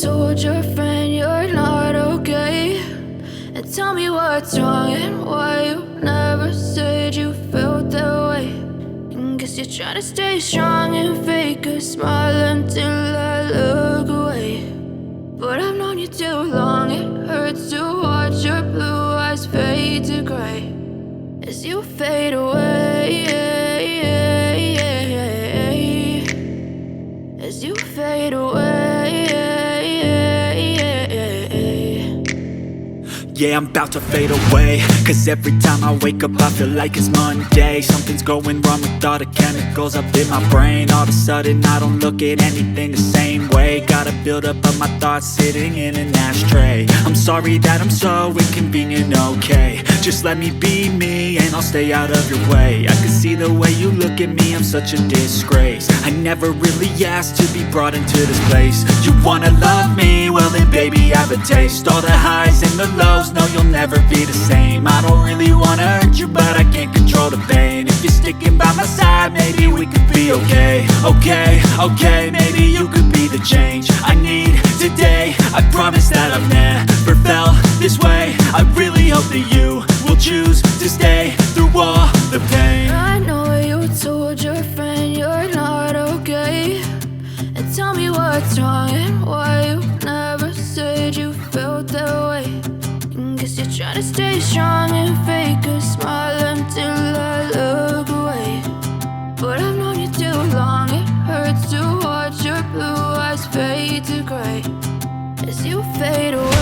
told your friend you're not okay, and tell me what's wrong and why you never said you felt that way. And guess you're trying to stay strong and fake a smile until I look away. But I've known you too long, it hurts to watch your blue eyes fade to gray as you fade away, as you fade away. Yeah, I'm about to fade away, cause every time I wake up I feel like it's Monday. Something's going wrong with all the chemicals up in my brain. All of a sudden I don't look at anything the same way. Gotta build up of my thoughts sitting in an ashtray. I'm sorry that I'm so inconvenient, okay. Just let me be me and I'll stay out of your way. I can see the way you look at me, I'm such a disgrace. I never really asked to be brought into this place. You wanna love me? Well then baby I have a taste. All the highs and the lows, no you'll never be the same. I don't really wanna hurt you but I can't control the pain. If you're sticking by my side maybe we could be okay. Okay, maybe you could be the change I need today. I promise that I've never felt this way. I really hope that you will choose to stay through all the pain. I know you told your friend you're not okay, and tell me what's wrong and why you never said you felt that way. And guess you're trying to stay strong and fake a smile until I look away. But I've known you too long, it hurts to watch your blue eyes fade to gray as you fade away.